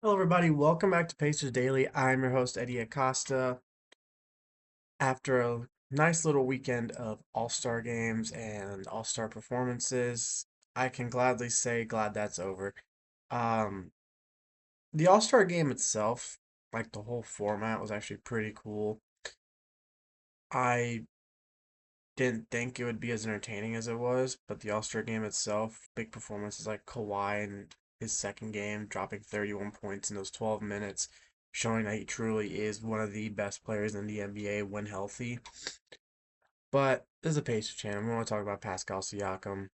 Hello, everybody. Welcome back to Pacers Daily. I'm your host, Hery Acosta. After a nice little weekend of All-Star games and All-Star performances, I can gladly say glad that's over. Um, the All-Star game itself, like the whole format, was actually pretty cool. I didn't think it would be as entertaining as it was, but the All-Star game itself, big performances like Kawhi in his second game, dropping 31 points in those 12 minutes, showing that he truly is one of the best players in the NBA when healthy. But this is a Pacers channel. We want to talk about Pascal Siakam.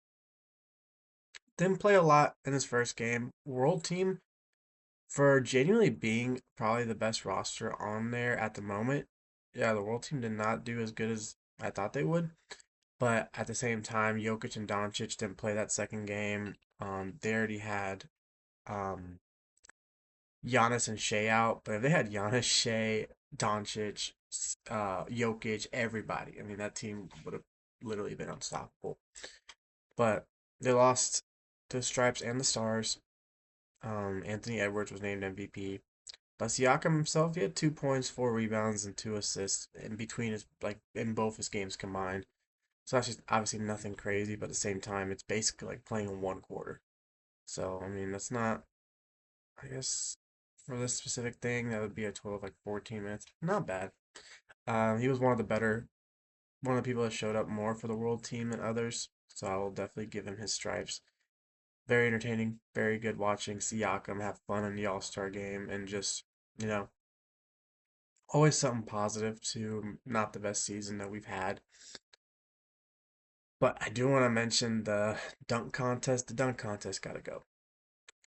Didn't play a lot in his first game. World team, for genuinely being probably the best roster on there at the moment, yeah, the world team did not do as good as I thought they would. But at the same time, Jokic and Doncic didn't play that second game. They already had um, Giannis and Shea out. But if they had Giannis, Shea, Doncic, Jokic, everybody, I mean, that team would have literally been unstoppable. But they lost the Stripes and the Stars. Anthony Edwards was named MVP. But Siakam himself, he had 2 points, 4 rebounds, and 2 assists in between his like in both his games combined. So that's just obviously nothing crazy, but at the same time, it's basically like playing in one quarter. So, I mean, that's not, I guess, for this specific thing, that would be a total of like 14 minutes. Not bad. He was one of the people that showed up more for the world team than others. So I will definitely give him his stripes. Very entertaining, very good watching Siakam have fun in the All Star game and just, you know, always something positive to not the best season that we've had. But I do want to mention the dunk contest. The dunk contest got to go.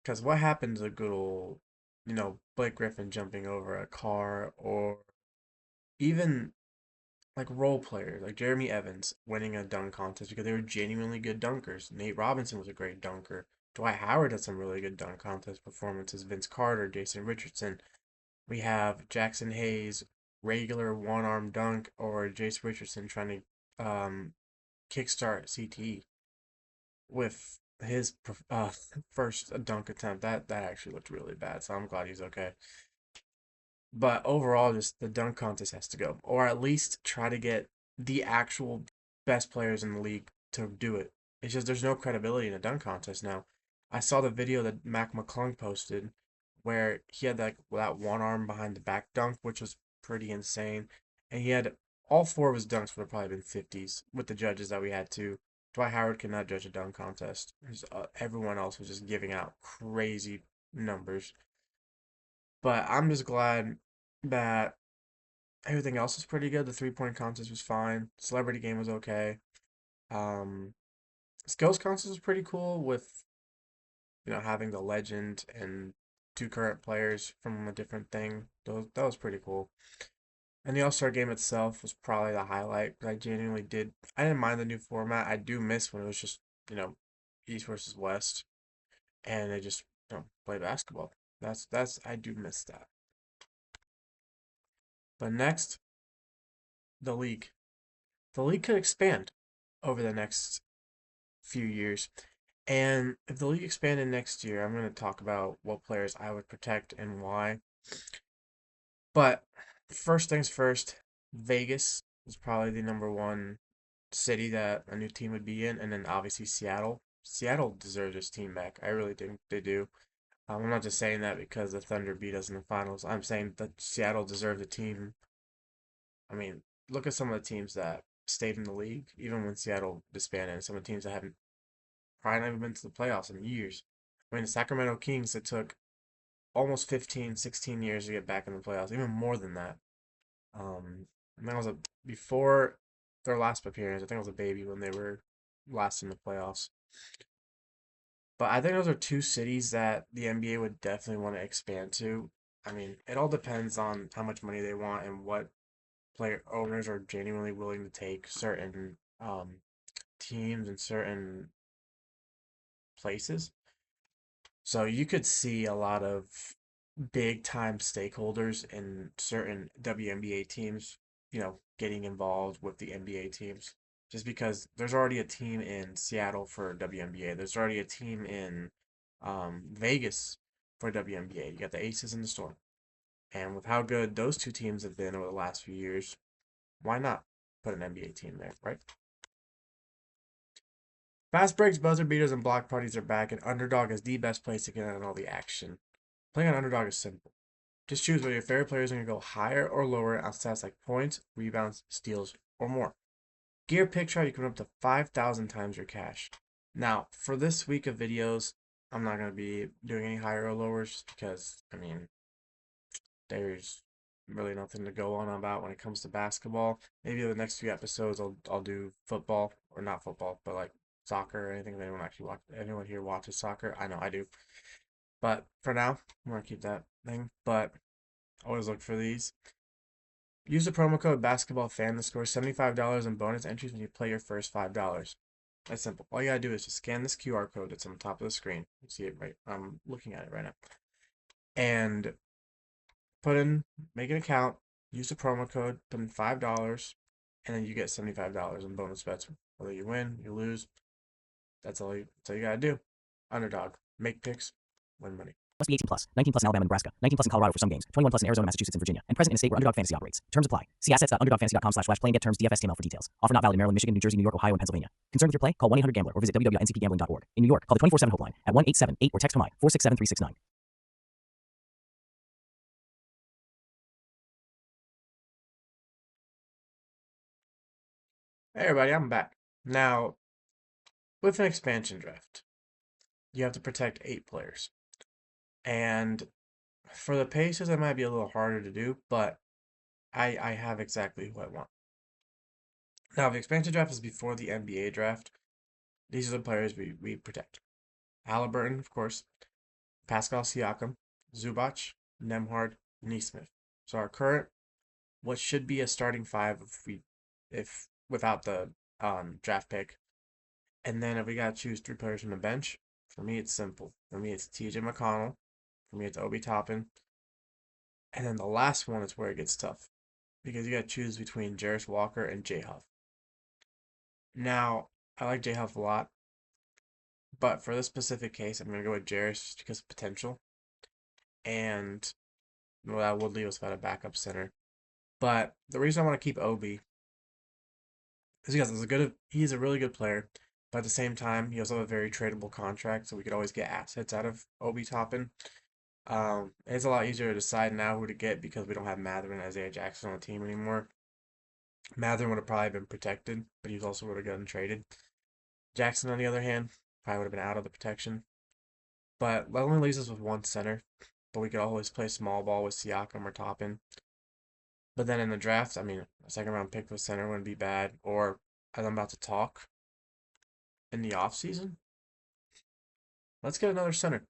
Because what happened to the good old, Blake Griffin jumping over a car, or even like role players like Jeremy Evans winning a dunk contest because they were genuinely good dunkers. Nate Robinson was a great dunker. Dwight Howard had some really good dunk contest performances. Vince Carter, Jason Richardson. We have Jackson Hayes, regular one arm dunk, or Jason Richardson trying to kickstart CTE with his first dunk attempt. That actually looked really bad, so I'm glad he's okay. But overall, just the dunk contest has to go, or at least try to get the actual best players in the league to do it. It's just there's no credibility in a dunk contest now. I saw the video that Mac McClung posted where he had that one arm behind the back dunk, which was pretty insane, and he had all four of his dunks would have probably been 50s with the judges that we had too. Dwight Howard could not judge a dunk contest. Everyone else was just giving out crazy numbers. But I'm just glad that everything else was pretty good. The 3 point contest was fine. Celebrity game was okay. Um, Skills contest was pretty cool with having the legend and two current players from a different thing. That was pretty cool. And the All Star game itself was probably the highlight. I genuinely did. I didn't mind the new format. I do miss when it was just you know East versus West, and they just play basketball. That's I do miss that. But next, the league. The league could expand over the next few years. And if the league expanded next year, I'm going to talk about what players I would protect and why. But first things first, Vegas is probably the number one city that a new team would be in, and then obviously Seattle. Seattle deserves its team back. I really think they do. I'm not just saying that because the Thunder beat us in the finals. I'm saying that Seattle deserves a team. I mean, look at some of the teams that stayed in the league, even when Seattle disbanded. Some of the teams that haven't probably not even been to the playoffs in years. I mean, the Sacramento Kings, it took almost 15, 16 years to get back in the playoffs, even more than that. And that was before their last appearance. I think it was a baby when they were last in the playoffs. But I think those are two cities that the NBA would definitely want to expand to. I mean, it all depends on how much money they want and what player owners are genuinely willing to take certain teams and certain places. So you could see a lot of big time stakeholders in certain WNBA teams, getting involved with the NBA teams. Just because there's already a team in Seattle for WNBA. There's already a team in Vegas for WNBA. You got the Aces and the Storm. And with how good those two teams have been over the last few years, why not put an NBA team there, right? Fast breaks, buzzer beaters, and block parties are back, and Underdog is the best place to get in on all the action. Playing on Underdog is simple. Just choose whether your favorite players are going to go higher or lower on stats like points, rebounds, steals, or more. Gear pick shot, you can win up to 5,000 times your cash. Now, for this week of videos, I'm not going to be doing any higher or lowers just because, I mean, there's really nothing to go on about when it comes to basketball. Maybe the next few episodes I'll do football, or not football, but like soccer or anything. If anyone here watches soccer, I know I do. But for now, I'm gonna keep that thing. But always look for these. Use the promo code BasketballFan to score $75 in bonus entries when you play your first $5. That's simple. All you gotta do is just scan this QR code that's on the top of the screen. You see it right? I'm looking at it right now. And make an account, use the promo code, put in $5, and then you get $75 in bonus bets. Whether you win, you lose, that's all you gotta do. Underdog. Make picks, win money. Must be 18 plus. 19 plus in Alabama and Nebraska. 19 plus in Colorado for some games. 21 plus in Arizona, Massachusetts, and Virginia. And present in a state where Underdog Fantasy operates. Terms apply. See assets.underdogfantasy.com/play and get terms DFSTML for details. Offer not valid in Maryland, Michigan, New Jersey, New York, Ohio, and Pennsylvania. Concerned with your play? Call 1-800-GAMBLER or visit www.ncpgambling.org. In New York, call the 24/7 helpline at 1-878 or text from 467-369. Hey everybody, I'm back. Now, with an expansion draft, you have to protect 8 players. And for the Pacers, that might be a little harder to do, but I have exactly what I want. Now, if the expansion draft is before the NBA draft, these are the players we protect. Halliburton, of course, Pascal Siakam, Zubac, Nembhard, Nesmith. So our current, what should be a starting 5 if without the draft pick. And then if we gotta choose 3 players from the bench, for me it's simple. For me it's TJ McConnell. For me it's Obi Toppin. And then the last one is where it gets tough. Because you gotta choose between Jarris Walker and J Huff. Now, I like J Huff a lot. But for this specific case, I'm gonna go with Jarris just because of potential. And well, that would leave us without a backup center. But the reason I want to keep Obi is because he's a really good player, but at the same time, he also has a very tradable contract, so we could always get assets out of Obi Toppin. It's a lot easier to decide now who to get because we don't have Mather and Isaiah Jackson on the team anymore. Mather would have probably been protected, but he also would have gotten traded. Jackson, on the other hand, probably would have been out of the protection. But that only leaves us with one center, but we could always play small ball with Siakam or Toppin. But then in the draft, I mean, a second round pick with center wouldn't be bad. Or as I'm about to talk, in the off season, let's get another center.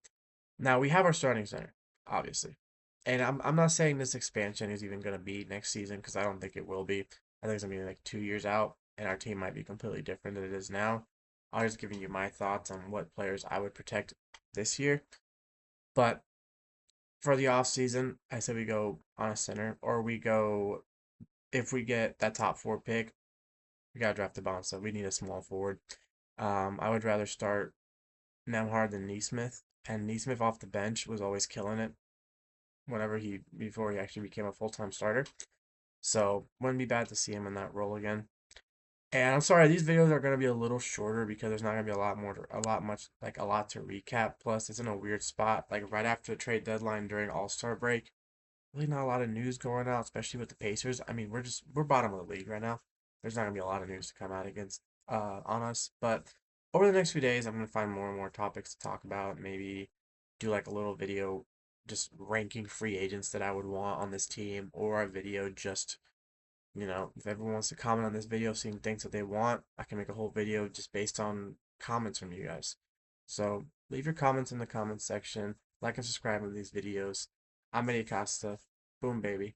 Now we have our starting center, obviously. And I'm not saying this expansion is even gonna be next season because I don't think it will be. I think it's gonna be like 2 years out, and our team might be completely different than it is now. I was giving you my thoughts on what players I would protect this year. But for the off season, I said we go on a center, or we go if we get that top 4 pick, we gotta draft the bomb, so we need a small forward. I would rather start Nemhard than Nesmith, and Nesmith off the bench was always killing it before he actually became a full-time starter. So wouldn't be bad to see him in that role again. And I'm sorry, these videos are gonna be a little shorter because there's not gonna be a lot to recap. Plus, it's in a weird spot, like right after the trade deadline during All-Star break. Really not a lot of news going out, especially with the Pacers. I mean, we're bottom of the league right now. There's not gonna be a lot of news to come out against on us. But over the next few days, I'm gonna find more and more topics to talk about. Maybe do like a little video just ranking free agents that I would want on this team, or a video just if everyone wants to comment on this video, seeing things that they want, I can make a whole video just based on comments from you guys. So leave your comments in the comments section. Like and subscribe to these videos. I'm Hery Acosta. Boom, baby.